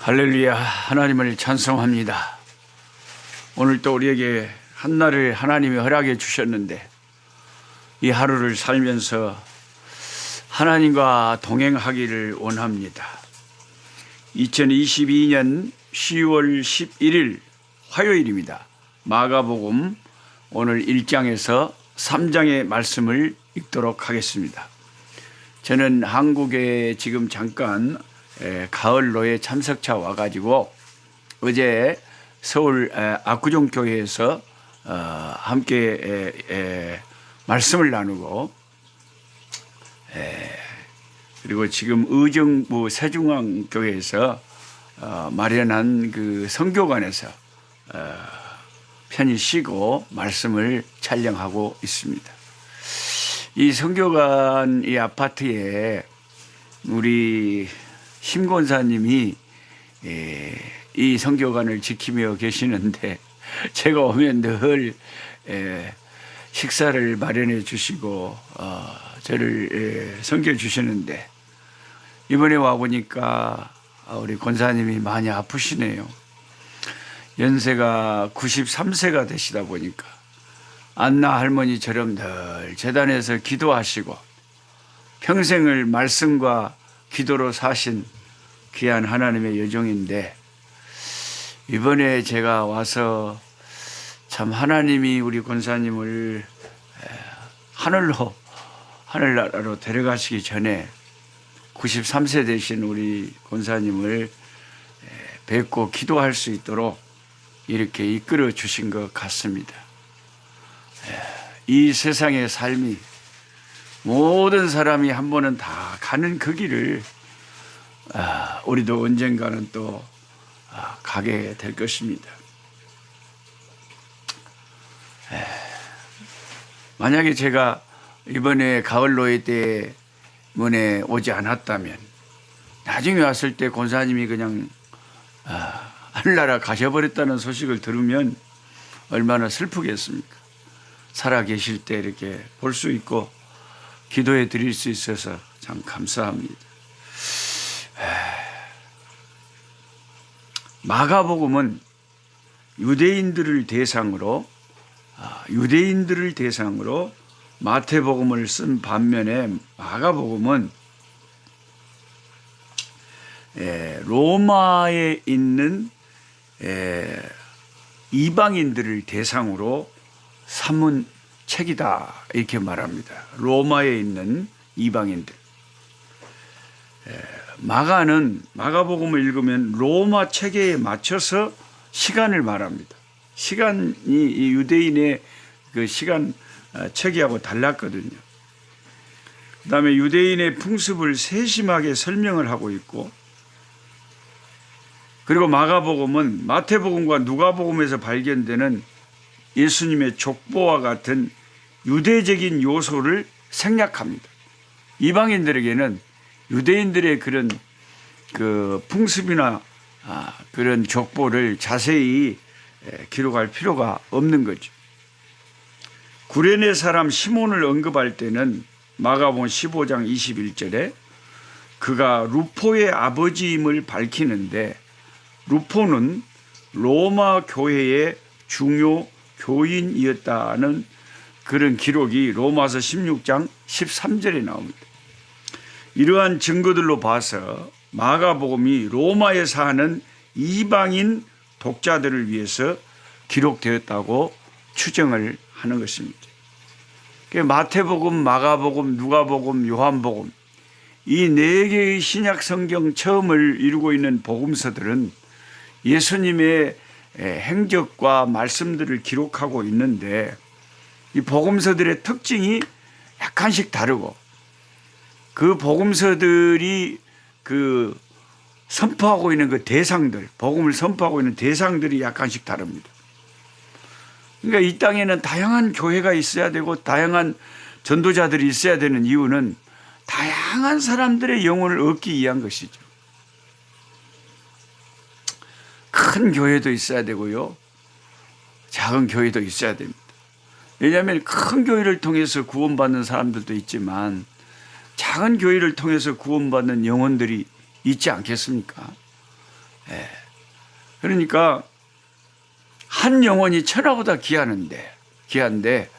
할렐루야, 하나님을 찬송합니다. 오늘 또 우리에게 한날을 하나님이 허락해 주셨는데 이 하루를 살면서 하나님과 동행하기를 원합니다. 2022년 10월 11일 화요일입니다. 마가복음 오늘 1장에서 3장의 말씀을 읽도록 하겠습니다. 저는 한국에 지금 잠깐 가을로에 참석차 와가지고 어제 서울 압구정교회에서 함께 말씀을 나누고 그리고 지금 의정부 세중앙교회에서 마련한 그 선교관에서 편히 쉬고 말씀을 촬영하고 있습니다. 이 선교관 이 아파트에 우리 심권사님이 이 선교관을 지키며 계시는데 제가 오면 늘 식사를 마련해 주시고 저를 섬겨 주시는데 이번에 와 보니까 우리 권사님이 많이 아프시네요. 연세가 93세가 되시다 보니까 안나 할머니처럼 늘 재단에서 기도하시고 평생을 말씀과 기도로 사신 귀한 하나님의 여종인데 이번에 제가 와서 참 하나님이 우리 권사님을 하늘나라로 데려가시기 전에 93세 되신 우리 권사님을 뵙고 기도할 수 있도록 이렇게 이끌어 주신 것 같습니다. 이 세상의 삶이 모든 사람이 한 번은 다 가는 그 길을 우리도 언젠가는 또 가게 될 것입니다. 만약에 제가 이번에 가을 노예 때문에 오지 않았다면 나중에 왔을 때 권사님이 그냥 하늘나라 가셔버렸다는 소식을 들으면 얼마나 슬프겠습니까? 살아 계실 때 이렇게 볼 수 있고 기도해 드릴 수 있어서 참 감사합니다. 마가복음은 유대인들을 대상으로 마태복음을 쓴 반면에 마가복음은 로마에 있는 이방인들을 대상으로 삼은 책이다 이렇게 말합니다. 로마에 있는 이방인들. 마가복음을 읽으면 로마 체계에 맞춰서 시간을 말합니다. 시간이 이 유대인의 그 시간 체계하고 달랐거든요. 그다음에 유대인의 풍습을 세심하게 설명을 하고 있고, 그리고 마가복음은 마태복음과 누가복음에서 발견되는 예수님의 족보와 같은 유대적인 요소를 생략합니다. 이방인들에게는 유대인들의 그런 그 풍습이나 그런 족보를 자세히 기록할 필요가 없는 거죠. 구레네 사람 시몬을 언급할 때는 마가복음 15장 21절에 그가 루포의 아버지임을 밝히는데, 루포는 로마 교회의 중요 교인이었다는 그런 기록이 로마서 16장 13절에 나옵니다. 이러한 증거들로 봐서 마가복음이 로마에 사는 이방인 독자들을 위해서 기록되었다고 추정을 하는 것입니다. 마태복음, 마가복음, 누가복음, 요한복음 이 네 개의 신약 성경 처음을 이루고 있는 복음서들은 예수님의 행적과 말씀들을 기록하고 있는데 이 복음서들의 특징이 약간씩 다르고 그 복음서들이 그 선포하고 있는 그 대상들, 복음을 선포하고 있는 대상들이 약간씩 다릅니다. 그러니까 이 땅에는 다양한 교회가 있어야 되고 다양한 전도자들이 있어야 되는 이유는 다양한 사람들의 영혼을 얻기 위한 것이죠. 큰 교회도 있어야 되고요, 작은 교회도 있어야 됩니다. 왜냐하면 큰 교회를 통해서 구원받는 사람들도 있지만 작은 교회를 통해서 구원받는 영혼들이 있지 않겠습니까? 그러니까 한 영혼이 천하보다 귀한데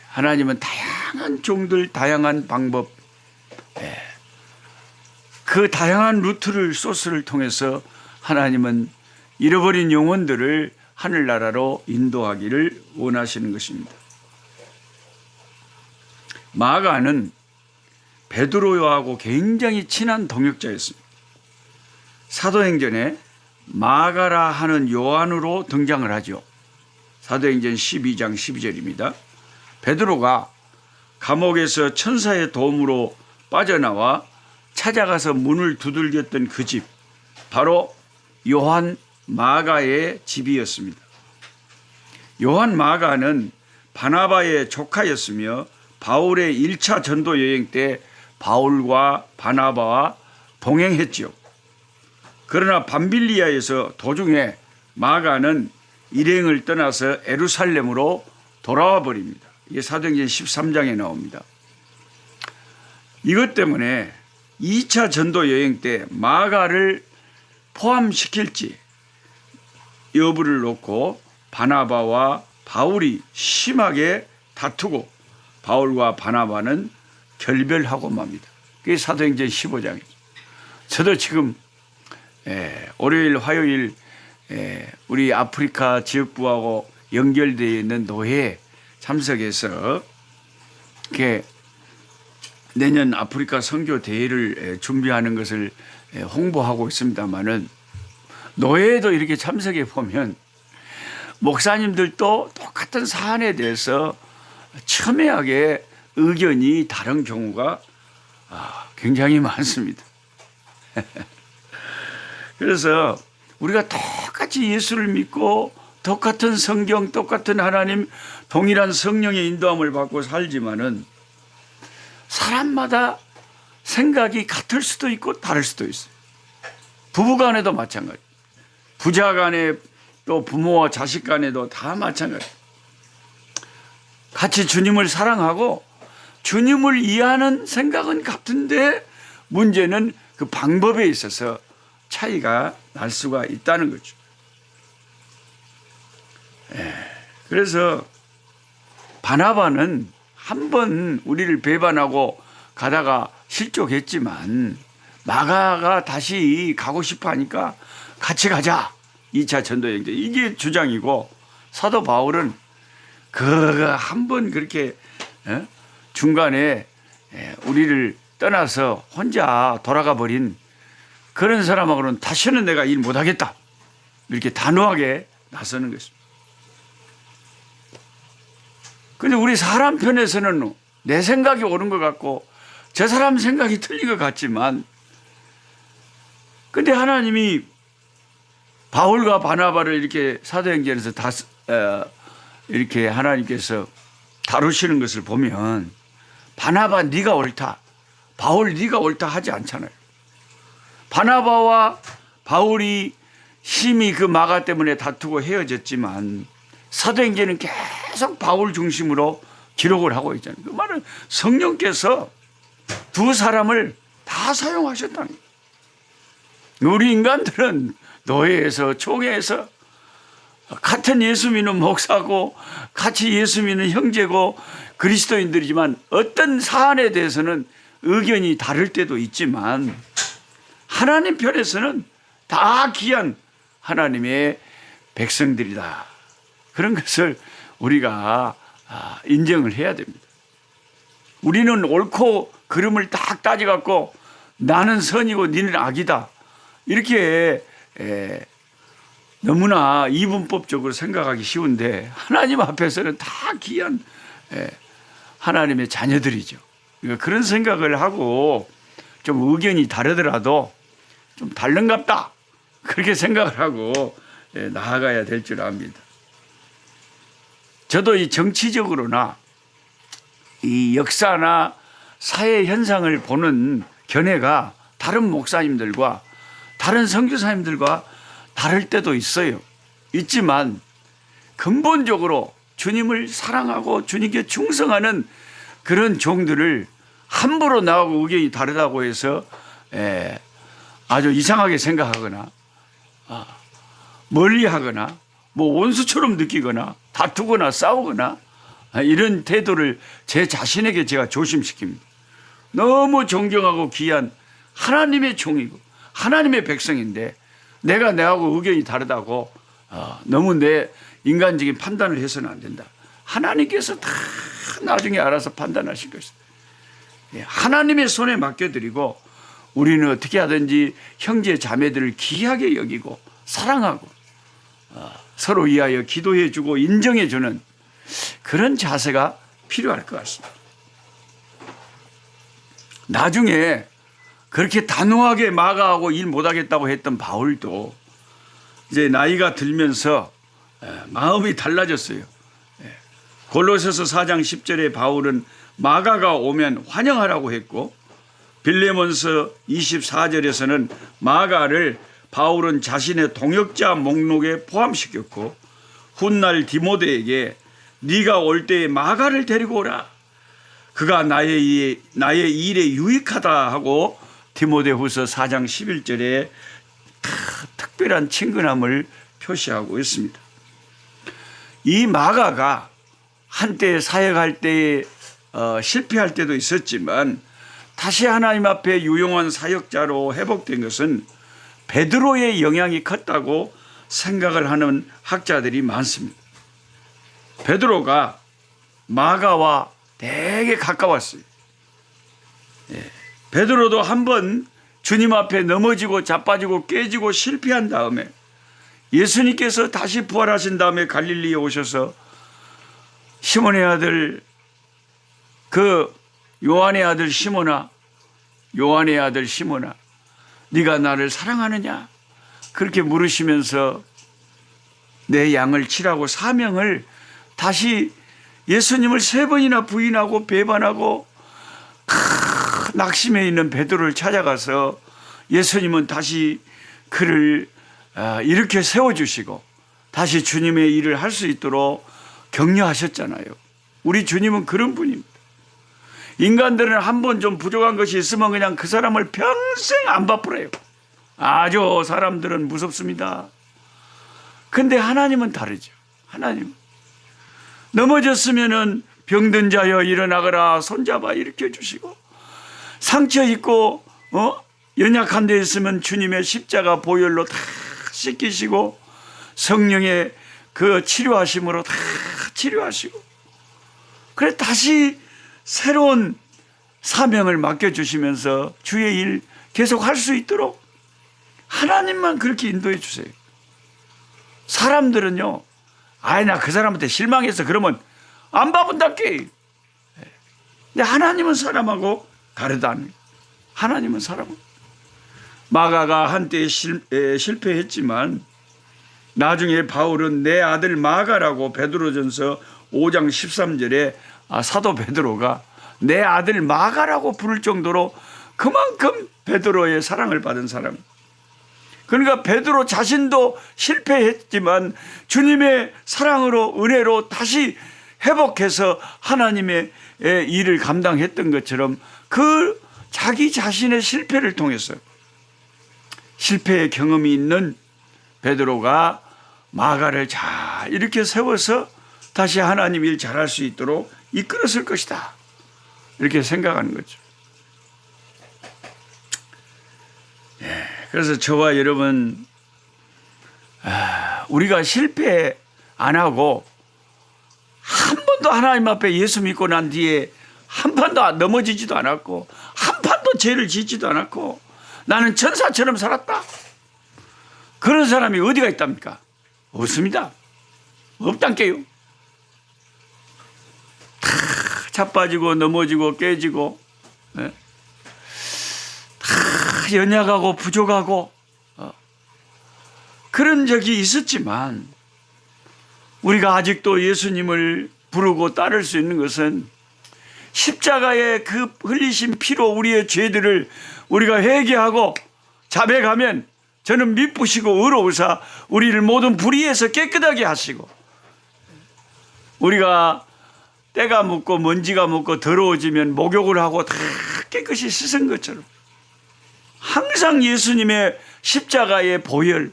하나님은 다양한 종들, 다양한 방법, 그 다양한 루트를, 소스를 통해서 하나님은 잃어버린 영혼들을 하늘나라로 인도하기를 원하시는 것입니다. 마가는 베드로하고 굉장히 친한 동역자였습니다. 사도행전에 마가라 하는 요한으로 등장을 하죠. 사도행전 12장 12절입니다. 베드로가 감옥에서 천사의 도움으로 빠져나와 찾아가서 문을 두들겼던 그 집, 바로 요한 마가의 집이었습니다. 요한 마가는 바나바의 조카였으며 바울의 1차 전도 여행 때 바울과 바나바와 동행했지요. 그러나 밤빌리아에서 도중에 마가는 일행을 떠나서 예루살렘으로 돌아와 버립니다. 이게 사도행전 13장에 나옵니다. 이것 때문에 2차 전도 여행 때 마가를 포함시킬지 여부를 놓고 바나바와 바울이 심하게 다투고 바울과 바나바는 결별하고 맙니다. 그게 사도행전 15장이죠. 저도 지금 월요일, 화요일 우리 아프리카 지역부하고 연결되어 있는 노회에 참석해서 이렇게 내년 아프리카 선교 대회를 준비하는 것을 홍보하고 있습니다만은 노회에도 이렇게 참석해 보면 목사님들도 똑같은 사안에 대해서 첨예하게 의견이 다른 경우가 굉장히 많습니다. 그래서 우리가 똑같이 예수를 믿고 똑같은 성경, 똑같은 하나님, 동일한 성령의 인도함을 받고 살지만은 사람마다 생각이 같을 수도 있고 다를 수도 있어요. 부부 간에도 마찬가지. 부자 간에 또 부모와 자식 간에도 다 마찬가지. 같이 주님을 사랑하고 주님을 이해하는 생각은 같은데 문제는 그 방법에 있어서 차이가 날 수가 있다는 거죠. 그래서 바나바는 한 번 우리를 배반하고 가다가 실족했지만 마가가 다시 가고 싶어 하니까 같이 가자. 2차 전도여행 때 이게 주장이고, 사도 바울은 한 번 그렇게 중간에 우리를 떠나서 혼자 돌아가 버린 그런 사람하고는 다시는 내가 일 못하겠다, 이렇게 단호하게 나서는 것입니다. 근데 우리 사람 편에서는 내 생각이 옳은 것 같고 저 사람 생각이 틀린 것 같지만, 근데 하나님이 바울과 바나바를 이렇게 사도행전에서 이렇게 하나님께서 다루시는 것을 보면 바나바 네가 옳다, 바울 네가 옳다 하지 않잖아요. 바나바와 바울이 심히 그 마가 때문에 다투고 헤어졌지만 사도행전은 계속 바울 중심으로 기록을 하고 있잖아요. 그 말은 성령께서 두 사람을 다 사용하셨다는 거예요. 우리 인간들은 노예에서 총회에서 같은 예수 믿는 목사고 같이 예수 믿는 형제고 그리스도인들이지만 어떤 사안에 대해서는 의견이 다를 때도 있지만 하나님 편에서는 다 귀한 하나님의 백성들이다. 그런 것을 우리가 인정을 해야 됩니다. 우리는 옳고 그름을 딱 따져갖고 나는 선이고 니는 악이다, 이렇게 너무나 이분법적으로 생각하기 쉬운데 하나님 앞에서는 다 귀한 하나님의 자녀들이죠. 그러니까 그런 생각을 하고 좀 의견이 다르더라도 좀 다른갑다, 그렇게 생각을 하고 나아가야 될 줄 압니다. 저도 이 정치적으로나 이 역사나 사회 현상을 보는 견해가 다른 목사님들과 다른 선교사님들과 다를 때도 있지만 근본적으로 주님을 사랑하고 주님께 충성하는 그런 종들을 함부로 나하고 의견이 다르다고 해서 아주 이상하게 생각하거나 멀리하거나 뭐 원수처럼 느끼거나 다투거나 싸우거나 이런 태도를 제 자신에게 제가 조심시킵니다. 너무 존경하고 귀한 하나님의 종이고 하나님의 백성인데 내가 내하고 의견이 다르다고 너무 내 인간적인 판단을 해서는 안 된다. 하나님께서 다 나중에 알아서 판단하실 것이다. 하나님의 손에 맡겨드리고 우리는 어떻게 하든지 형제 자매들을 귀하게 여기고 사랑하고 서로 위하여 기도해주고 인정해주는 그런 자세가 필요할 것 같습니다. 나중에 그렇게 단호하게 마가하고 일 못하겠다고 했던 바울도 이제 나이가 들면서 마음이 달라졌어요. 골로새서 4장 10절에 바울은 마가가 오면 환영하라고 했고 빌레몬서 24절에서는 마가를 바울은 자신의 동역자 목록에 포함시켰고 훗날 디모데에게 네가 올 때에 마가를 데리고 오라. 그가 나의 일에 유익하다 하고 디모데후서 4장 11절에 특별한 친근함을 표시하고 있습니다. 이 마가가 한때 사역할 때에 실패할 때도 있었지만 다시 하나님 앞에 유용한 사역자로 회복된 것은 베드로의 영향이 컸다고 생각을 하는 학자들이 많습니다. 베드로가 마가와 되게 가까웠어요. 베드로도 한번 주님 앞에 넘어지고 자빠지고 깨지고 실패한 다음에 예수님께서 다시 부활하신 다음에 갈릴리에 오셔서 시몬의 아들 요한의 아들 시몬아 네가 나를 사랑하느냐 그렇게 물으시면서 내 양을 치라고 사명을 다시 예수님을 3번이나 부인하고 배반하고 낙심해 있는 베드로를 찾아가서 예수님은 다시 그를 이렇게 세워주시고 다시 주님의 일을 할 수 있도록 격려하셨잖아요. 우리 주님은 그런 분입니다. 인간들은 한번 좀 부족한 것이 있으면 그냥 그 사람을 평생 안 바쁘래요. 아주 사람들은 무섭습니다. 근데 하나님은 다르죠. 하나님 넘어졌으면은 병든 자여 일어나거라 손잡아 일으켜 주시고 상처 있고 연약한 데 있으면 주님의 십자가 보혈로 다 씻기시고 성령의 그 치료하심으로 다 치료하시고 그래 다시 새로운 사명을 맡겨주시면서 주의 일 계속 할 수 있도록 하나님만 그렇게 인도해 주세요. 사람들은요 나 그 사람한테 실망해서 그러면 안 바쁜답게. 근데 하나님은 사람하고 다르다는. 하나님은 사람하고. 마가가 한때 실패했지만 나중에 바울은 내 아들 마가라고 베드로전서 5장 13절에 사도 베드로가 내 아들 마가라고 부를 정도로 그만큼 베드로의 사랑을 받은 사람. 그러니까 베드로 자신도 실패했지만 주님의 사랑으로 은혜로 다시 회복해서 하나님의 일을 감당했던 것처럼 그 자기 자신의 실패를 통해서 실패의 경험이 있는 베드로가 마가를 잘 이렇게 세워서 다시 하나님 일 잘할 수 있도록 이끌었을 것이다. 이렇게 생각하는 거죠. 그래서 저와 여러분 우리가 실패 안 하고 한 번도 하나님 앞에 예수 믿고 난 뒤에 한 번도 넘어지지도 않았고 한 번도 죄를 짓지도 않았고 나는 천사처럼 살았다. 그런 사람이 어디가 있답니까? 없습니다. 없단께요. 다 자빠지고 넘어지고 깨지고 다 연약하고 부족하고 그런 적이 있었지만 우리가 아직도 예수님을 부르고 따를 수 있는 것은 십자가의 그 흘리신 피로 우리의 죄들을 우리가 회개하고 자백하면 저는 미쁘시고 의로우사 우리를 모든 불의에서 깨끗하게 하시고 우리가 때가 묻고 먼지가 묻고 더러워지면 목욕을 하고 다 깨끗이 씻은 것처럼 항상 예수님의 십자가의 보혈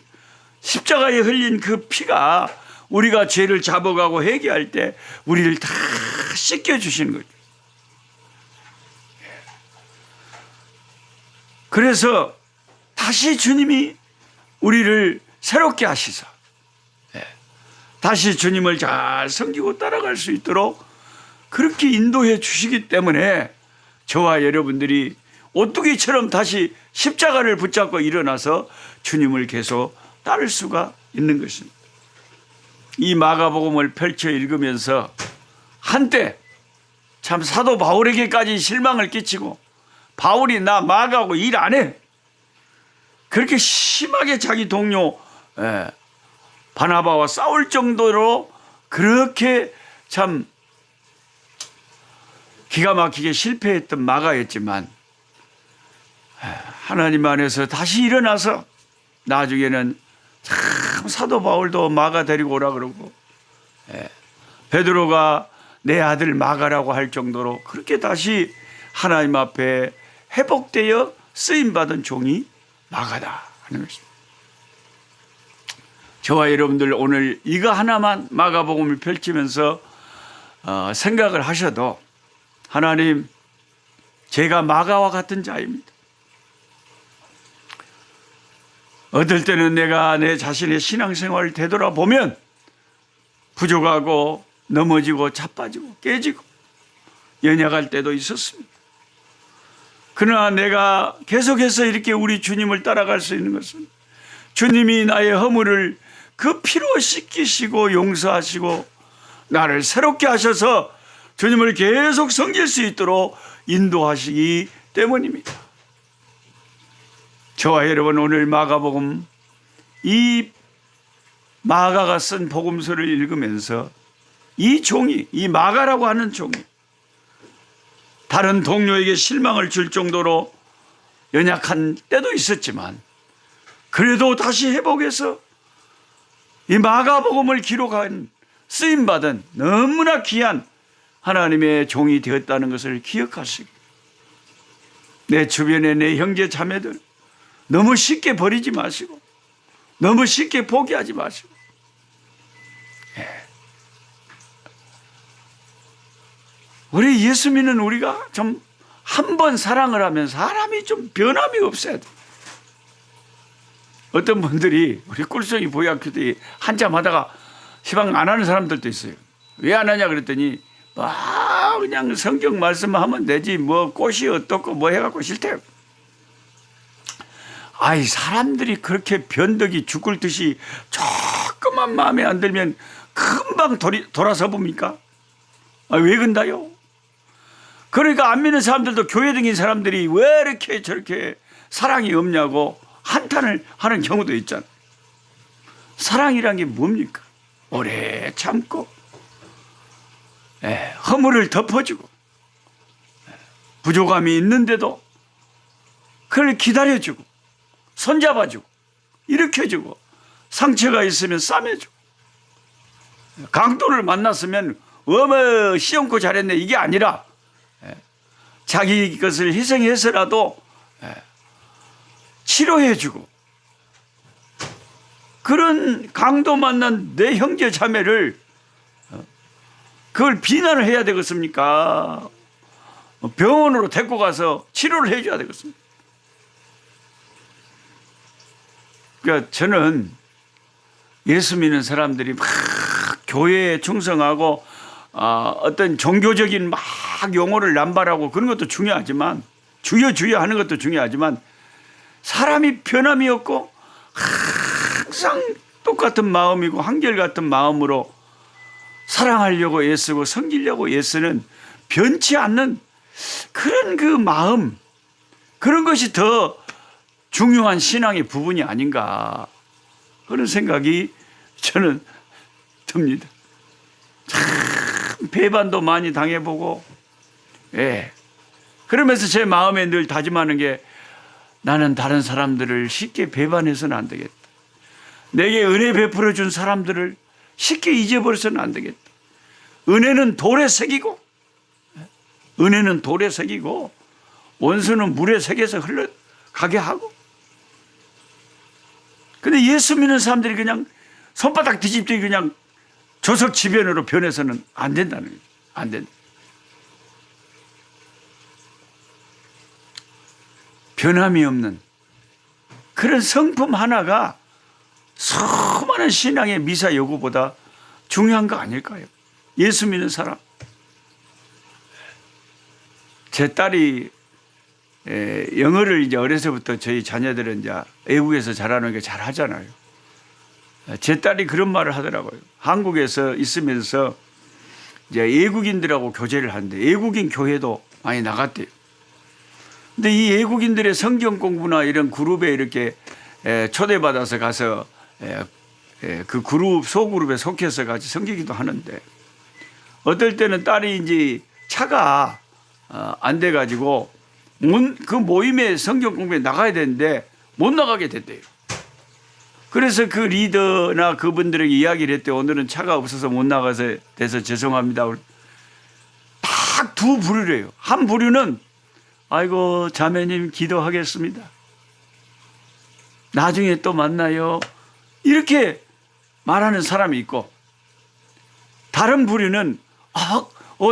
십자가에 흘린 그 피가 우리가 죄를 잡아가고 회개할 때 우리를 다 씻겨주시는 거죠. 그래서 다시 주님이 우리를 새롭게 하시사 다시 주님을 잘 섬기고 따라갈 수 있도록 그렇게 인도해 주시기 때문에 저와 여러분들이 오뚜기처럼 다시 십자가를 붙잡고 일어나서 주님을 계속 따를 수가 있는 것입니다. 이 마가복음을 펼쳐 읽으면서 한때 참 사도 바울에게까지 실망을 끼치고 바울이 나 마가하고 일 안 해. 그렇게 심하게 자기 동료 바나바와 싸울 정도로 그렇게 참 기가 막히게 실패했던 마가였지만 하나님 안에서 다시 일어나서 나중에는 참 사도 바울도 마가 데리고 오라 그러고 베드로가 내 아들 마가라고 할 정도로 그렇게 다시 하나님 앞에 회복되어 쓰임받은 종이 마가다 하는 것입니다. 저와 여러분들 오늘 이거 하나만 마가복음을 펼치면서 생각을 하셔도 하나님 제가 마가와 같은 자입니다. 어떨 때는 내가 내 자신의 신앙생활을 되돌아보면 부족하고 넘어지고 자빠지고 깨지고 연약할 때도 있었습니다. 그러나 내가 계속해서 이렇게 우리 주님을 따라갈 수 있는 것은 주님이 나의 허물을 그 피로 씻기시고 용서하시고 나를 새롭게 하셔서 주님을 계속 섬길 수 있도록 인도하시기 때문입니다. 저와 여러분 오늘 마가복음 이 마가가 쓴 복음서를 읽으면서 이 종이 이 마가라고 하는 종이 다른 동료에게 실망을 줄 정도로 연약한 때도 있었지만 그래도 다시 회복해서 이 마가복음을 기록한 쓰임받은 너무나 귀한 하나님의 종이 되었다는 것을 기억하시고 내 주변에 내 형제 자매들 너무 쉽게 버리지 마시고 너무 쉽게 포기하지 마시고 우리 예수 믿는 우리가 좀 한 번 사랑을 하면 사람이 좀 변함이 없어야 돼. 어떤 분들이 우리 꿀송이 보약교대 한참 하다가 시방 안 하는 사람들도 있어요. 왜 안 하냐 그랬더니 그냥 성경 말씀하면 되지 뭐 꽃이 어떻고 뭐 해갖고 싫대요. 아이 사람들이 그렇게 변덕이 죽을 듯이 조금만 마음에 안 들면 금방 돌아서 봅니까? 왜 근다요? 그러니까 안 믿는 사람들도 교회 다니는 사람들이 왜 이렇게 저렇게 사랑이 없냐고 한탄을 하는 경우도 있잖아요. 사랑이란 게 뭡니까? 오래 참고 허물을 덮어주고 부족함이 있는데도 그걸 기다려주고 손잡아주고 일으켜주고 상처가 있으면 싸매주고 강도를 만났으면 어머 시험코 잘했네 이게 아니라 자기 것을 희생해서라도 치료해주고 그런 강도 만난 내 형제 자매를 그걸 비난을 해야 되겠습니까? 병원으로 데리고 가서 치료를 해줘야 되겠습니까? 그러니까 저는 예수 믿는 사람들이 막 교회에 충성하고 어떤 종교적인 막 용어를 남발하고 그런 것도 중요하지만 주여 주여 하는 것도 중요하지만 사람이 변함이 없고 항상 똑같은 마음이고 한결같은 마음으로 사랑하려고 애쓰고 섬기려고 애쓰는 변치 않는 그런 그 마음 그런 것이 더 중요한 신앙의 부분이 아닌가 그런 생각이 저는 듭니다. 참 배반도 많이 당해보고 그러면서 제 마음에 늘 다짐하는 게 나는 다른 사람들을 쉽게 배반해서는 안 되겠다. 내게 은혜 베풀어 준 사람들을 쉽게 잊어버려서는 안 되겠다. 은혜는 돌에 새기고 원수는 물에 새겨서 흘러가게 하고 근데 예수 믿는 사람들이 그냥 손바닥 뒤집더니 그냥 조석지변으로 변해서는 안 된다는 거예요. 안 된다. 변함이 없는 그런 성품 하나가 수많은 신앙의 미사 여구보다 중요한 거 아닐까요? 예수 믿는 사람. 제 딸이 영어를 이제 어려서부터 저희 자녀들은 이제 외국에서 자라는 게 잘 하잖아요. 제 딸이 그런 말을 하더라고요. 한국에서 있으면서 이제 외국인들하고 교제를 하는데 외국인 교회도 많이 나갔대요. 근데 이 외국인들의 성경 공부나 이런 그룹에 이렇게 초대받아서 가서 그 그룹, 소그룹에 속해서 같이 섬기기도 하는데 어떨 때는 딸이 이제 차가 안 돼가지고 그 모임에 성경 공부에 나가야 되는데 못 나가게 됐대요. 그래서 그 리더나 그분들에게 이야기를 했대요. 오늘은 차가 없어서 못 나가서 돼서 죄송합니다. 딱 두 부류래요. 한 부류는 아이고 자매님 기도하겠습니다. 나중에 또 만나요. 이렇게 말하는 사람이 있고 다른 부류는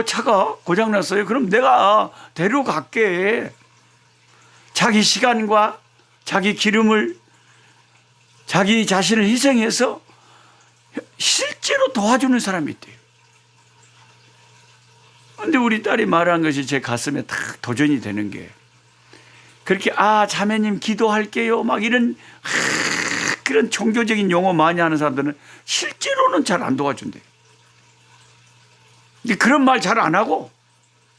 차가 고장났어요. 그럼 내가 데려갈게. 자기 시간과 자기 기름을 자기 자신을 희생해서 실제로 도와주는 사람이 있대요. 그런데 우리 딸이 말한 것이 제 가슴에 탁 도전이 되는 게 그렇게 자매님 기도할게요 막 이런 그런 종교적인 용어 많이 하는 사람들은 실제로는 잘 안 도와준대요. 근데 그런 말 잘 안 하고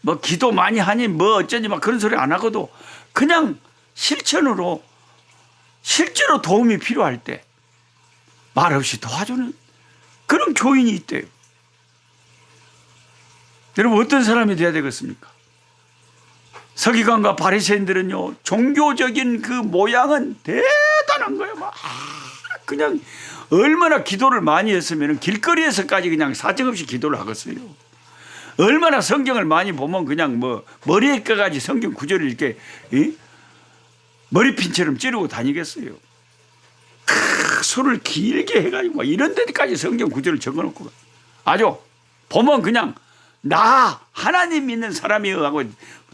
뭐 기도 많이 하니 뭐 어쩌니 막 그런 소리 안 하고도 그냥 실천으로 실제로 도움이 필요할 때 말없이 도와주는 그런 교인이 있대요. 여러분 어떤 사람이 돼야 되겠습니까? 서기관과 바리새인들은요 종교적인 그 모양은 대단한 거예요. 막 그냥 얼마나 기도를 많이 했으면 길거리에서까지 그냥 사정없이 기도를 하겠어요. 얼마나 성경을 많이 보면 그냥 뭐 머리에까지 성경 구절을 이렇게 머리핀처럼 찌르고 다니겠어요. 손을 길게 해가지고 막 이런 데까지 성경 구절을 적어놓고 아주 보면 그냥 나 하나님 믿는 사람이요 하고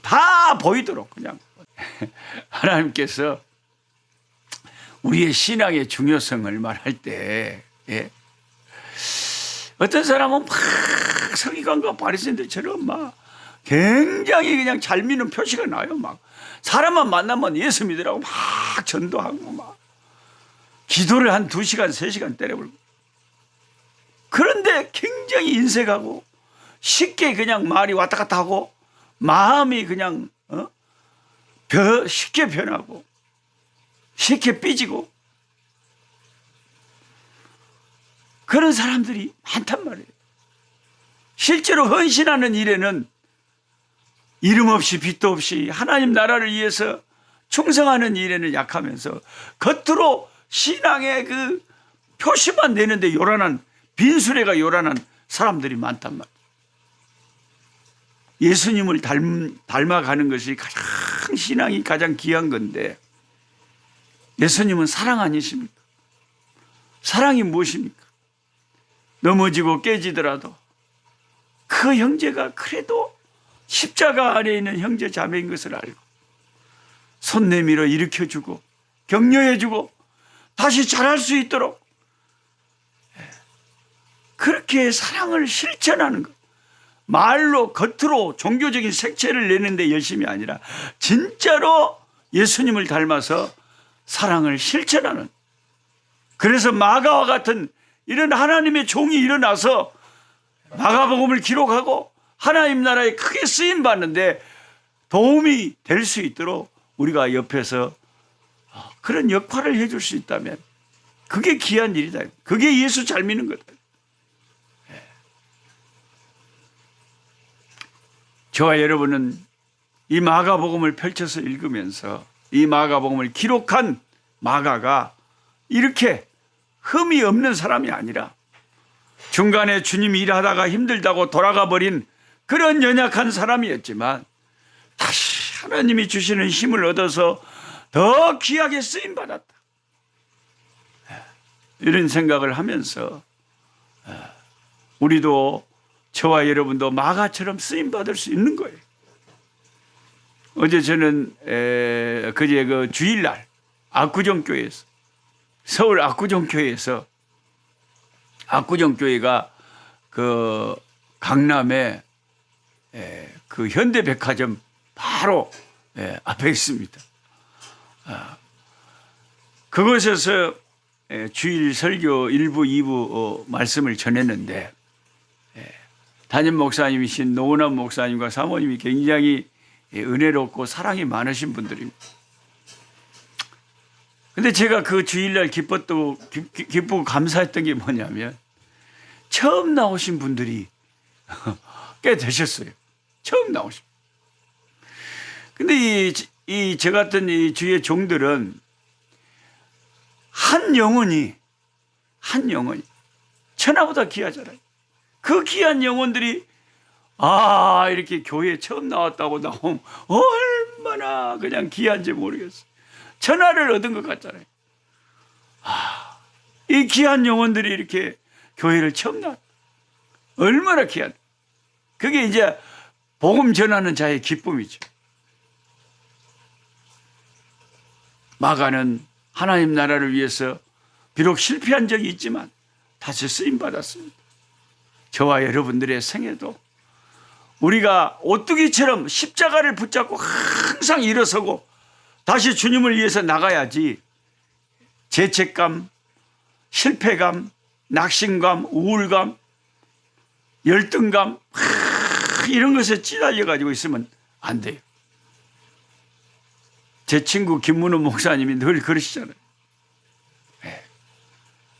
다 보이도록 그냥 하나님께서 우리의 신앙의 중요성을 말할 때 어떤 사람은 막 서기관과 바리새인들처럼 막 굉장히 그냥 잘 믿는 표시가 나요. 막 사람만 만나면 예수 믿으라고 막 전도하고 막 기도를 한 2시간 3시간 때려버리고 그런데 굉장히 인색하고 쉽게 그냥 말이 왔다 갔다 하고 마음이 그냥 쉽게 변하고 쉽게 삐지고 그런 사람들이 많단 말이에요. 실제로 헌신하는 일에는 이름 없이 빚도 없이 하나님 나라를 위해서 충성하는 일에는 약하면서 겉으로 신앙의 그 표시만 내는데 요란한 빈수레가 요란한 사람들이 많단 말이에요. 예수님을 닮아가는 것이 가장 신앙이 가장 귀한 건데 예수님은 사랑 아니십니까? 사랑이 무엇입니까? 넘어지고 깨지더라도 그 형제가 그래도 십자가 안에 있는 형제 자매인 것을 알고 손 내밀어 일으켜주고 격려해주고 다시 잘할 수 있도록 그렇게 사랑을 실천하는 것. 말로 겉으로 종교적인 색채를 내는데 열심이 아니라 진짜로 예수님을 닮아서 사랑을 실천하는. 그래서 마가와 같은 이런 하나님의 종이 일어나서 마가복음을 기록하고 하나님 나라에 크게 쓰임 받는데 도움이 될 수 있도록 우리가 옆에서 그런 역할을 해줄 수 있다면 그게 귀한 일이다. 그게 예수 잘 믿는 거다. 저와 여러분은 이 마가복음을 펼쳐서 읽으면서 이 마가복음을 기록한 마가가 이렇게 흠이 없는 사람이 아니라 중간에 주님이 일하다가 힘들다고 돌아가 버린 그런 연약한 사람이었지만 다시 하나님이 주시는 힘을 얻어서 더 귀하게 쓰임받았다. 이런 생각을 하면서 우리도 저와 여러분도 마가처럼 쓰임받을 수 있는 거예요. 어제 저는 그제 그 주일날 압구정교회에서, 서울 압구정교회에서, 압구정교회가 그 강남에 그 현대백화점 바로 앞에 있습니다. 그곳에서 주일 설교 1부, 2부 말씀을 전했는데 담임 목사님이신 노은환 목사님과 사모님이 굉장히 은혜롭고 사랑이 많으신 분들입니다. 근데 제가 그 주일날 기쁘고 감사했던 게 뭐냐면 처음 나오신 분들이 꽤 되셨어요. 처음 나오신. 근데 저 같은 이 주의 종들은 한 영혼이 천하보다 귀하잖아요. 그 귀한 영혼들이 이렇게 교회에 처음 나왔다고 나오면 얼마나 그냥 귀한지 모르겠어요. 천하를 얻은 것 같잖아요. 이 귀한 영혼들이 이렇게 교회를 처음 나왔다. 얼마나 귀한. 그게 이제 복음 전하는 자의 기쁨이죠. 마가는 하나님 나라를 위해서 비록 실패한 적이 있지만 다시 쓰임받았습니다. 저와 여러분들의 생애도 우리가 오뚜기처럼 십자가를 붙잡고 항상 일어서고 다시 주님을 위해서 나가야지 죄책감, 실패감, 낙심감, 우울감, 열등감 이런 것에 찌달려 가지고 있으면 안 돼요. 제 친구 김문호 목사님이 늘 그러시잖아요.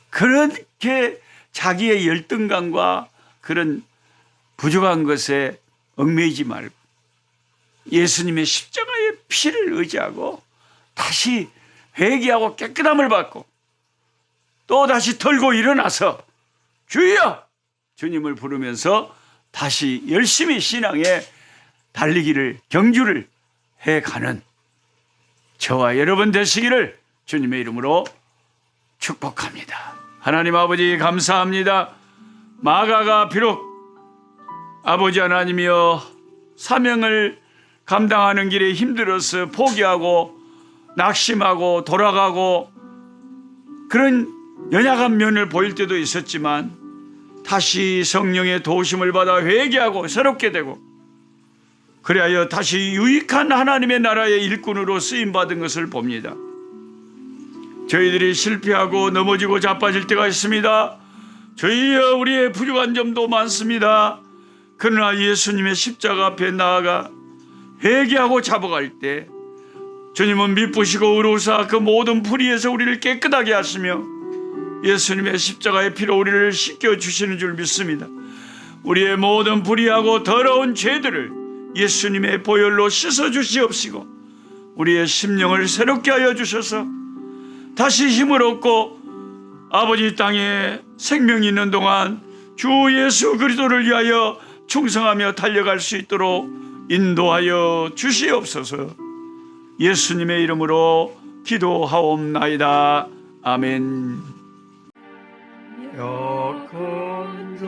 그렇게 자기의 열등감과 그런 부족한 것에 얽매이지 말고 예수님의 십자가의 피를 의지하고 다시 회개하고 깨끗함을 받고 또 다시 털고 일어나서 주여! 주님을 부르면서 다시 열심히 신앙에 달리기를 경주를 해가는 저와 여러분 되시기를 주님의 이름으로 축복합니다. 하나님 아버지 감사합니다. 마가가 비록 아버지 하나님이여 사명을 감당하는 길에 힘들어서 포기하고 낙심하고 돌아가고 그런 연약한 면을 보일 때도 있었지만 다시 성령의 도우심을 받아 회개하고 새롭게 되고 그리하여 다시 유익한 하나님의 나라의 일꾼으로 쓰임받은 것을 봅니다. 저희들이 실패하고 넘어지고 자빠질 때가 있습니다. 저희여 우리의 부족한 점도 많습니다. 그러나 예수님의 십자가 앞에 나아가 회개하고 잡아갈 때 주님은 미쁘시고 의로우사 그 모든 불의에서 우리를 깨끗하게 하시며 예수님의 십자가의 피로 우리를 씻겨주시는 줄 믿습니다. 우리의 모든 불의하고 더러운 죄들을 예수님의 보혈로 씻어주시옵시고 우리의 심령을 새롭게 하여 주셔서 다시 힘을 얻고 아버지 땅에 생명이 있는 동안 주 예수 그리스도를 위하여 충성하며 달려갈 수 있도록 인도하여 주시옵소서. 예수님의 이름으로 기도하옵나이다. 아멘. 약한 자